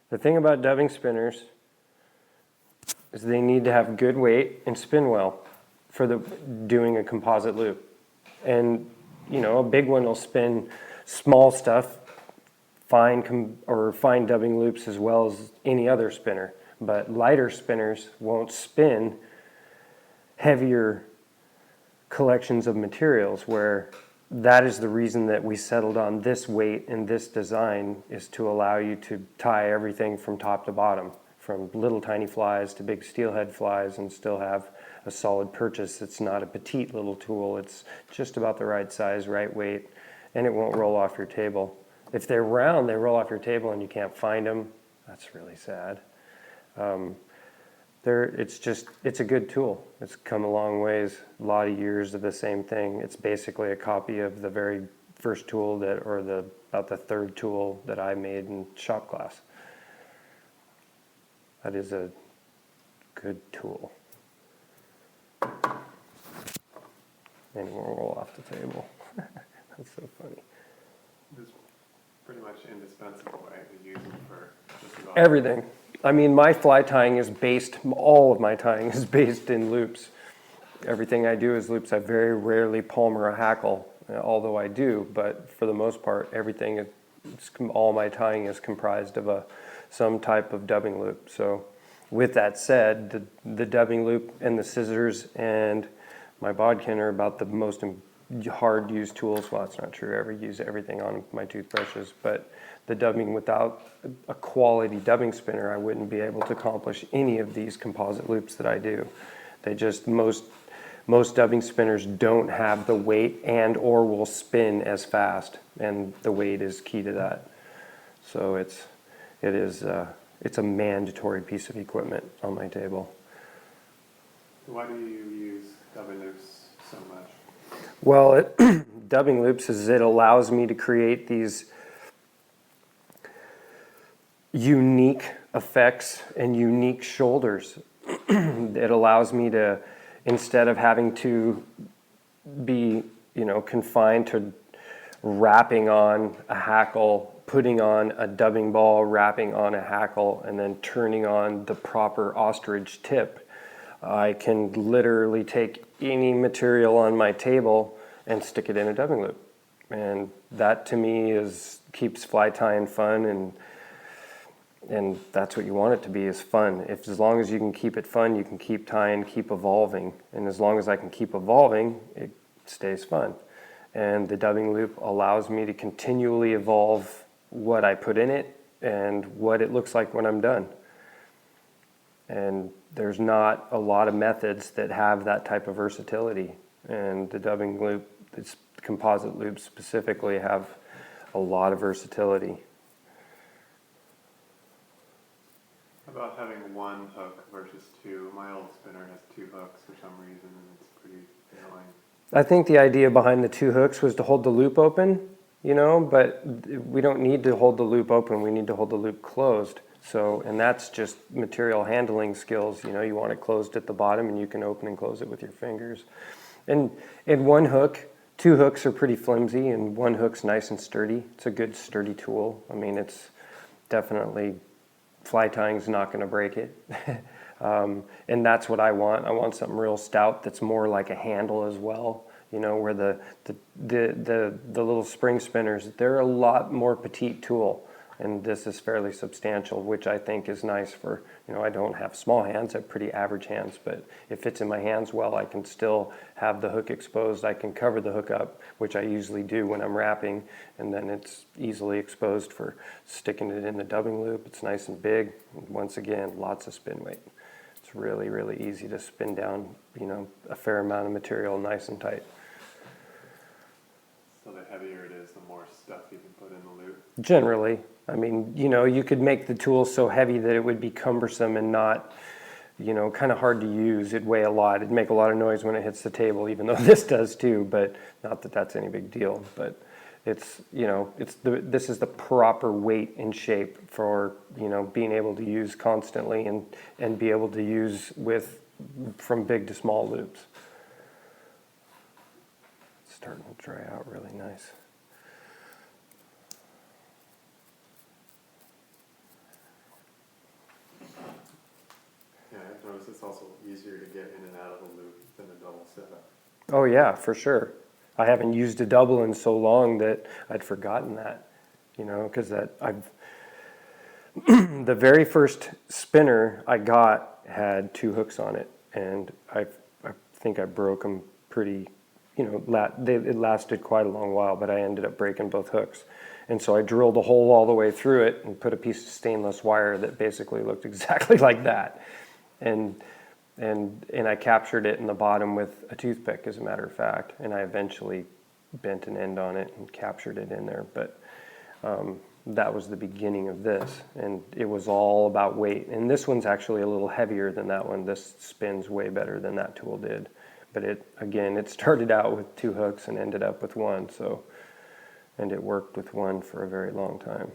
The thing about dubbing spinners is they need to have good weight and spin well for doing a composite loop. And a big one will spin small stuff, fine dubbing loops as well as any other spinner. But lighter spinners won't spin heavier collections of materials, where that is the reason that we settled on this weight and this design, is to allow you to tie everything from top to bottom, from little tiny flies to big steelhead flies, and still have a solid purchase. It's not a petite little tool. It's just about the right size, right weight, and it won't roll off your table. If they're round, they roll off your table and you can't find them. That's really sad. It's a good tool. It's come a long ways, a lot of years of the same thing. It's basically a copy of the very first tool about the third tool that I made in shop class. That is a good tool. And it won't roll off the table. That's so funny. It's pretty much indispensable, right? We use them for just about everything. I mean, my fly tying is all of my tying is based in loops. Everything I do is loops. I very rarely palmer a hackle, although I do, but for the most part, all my tying is comprised of some type of dubbing loop. So with that said, the dubbing loop and the scissors and my bodkin are about the most hard used tools. Well, that's not true. I ever use everything on my toothbrushes, but the dubbing, without a quality dubbing spinner, I wouldn't be able to accomplish any of these composite loops that I do. Most dubbing spinners don't have the weight and or will spin as fast, and the weight is key to that. So it's a mandatory piece of equipment on my table. Why do you use dubbing loops so much? Well, dubbing loops it allows me to create these unique effects and unique shoulders. It allows me to, instead of having to be, confined to wrapping on a hackle, putting on a dubbing ball, wrapping on a hackle, and then turning on the proper ostrich tip, I can literally take any material on my table and stick it in a dubbing loop. And that to me keeps fly tying fun, and that's what you want it to be, is fun. As long as you can keep it fun, you can keep tying, keep evolving. And as long as I can keep evolving, it stays fun. And the dubbing loop allows me to continually evolve what I put in it and what it looks like when I'm done. And there's not a lot of methods that have that type of versatility. And the dubbing loop, the composite loops specifically, have a lot of versatility. About having one hook versus two. My old spinner has two hooks for some reason, and it's pretty annoying. I think the idea behind the two hooks was to hold the loop open, but we don't need to hold the loop open. We need to hold the loop closed. So, and that's just material handling skills. You want it closed at the bottom, and you can open and close it with your fingers. And one hook, two hooks are pretty flimsy, and one hook's nice and sturdy. It's a good sturdy tool. I mean, it's definitely, fly tying's not going to break it. And that's what I want. I want something real stout that's more like a handle as well. Where the little spring spinners, they're a lot more petite tool, and this is fairly substantial, which I think is nice for, I don't have small hands, I have pretty average hands, but it fits in my hands well. I can still have the hook exposed. I can cover the hook up, which I usually do when I'm wrapping, and then it's easily exposed for sticking it in the dubbing loop. It's nice and big. And once again, lots of spin weight. It's really, really easy to spin down, a fair amount of material nice and tight. So the heavier it is, the more stuff you can put in the loop? Generally. I mean, you could make the tool so heavy that it would be cumbersome and not, kind of hard to use. It'd weigh a lot. It'd make a lot of noise when it hits the table, even though this does too, but not that that's any big deal. But this is the proper weight and shape for, being able to use constantly and be able to use from big to small loops. It's starting to dry out really nice. it's also easier to get in and out of a loop than a double setup. Oh yeah, for sure. I haven't used a double in so long that I'd forgotten that, because the very first spinner I got had 2 hooks on it, and I think I broke them pretty, it lasted quite a long while, but I ended up breaking both hooks. And so I drilled a hole all the way through it and put a piece of stainless wire that basically looked exactly like that. And I captured it in the bottom with a toothpick, as a matter of fact. And I eventually bent an end on it and captured it in there. But that was the beginning of this. And it was all about weight. And this one's actually a little heavier than that one. This spins way better than that tool did. But it started out with 2 hooks and ended up with 1. And it worked with 1 for a very long time.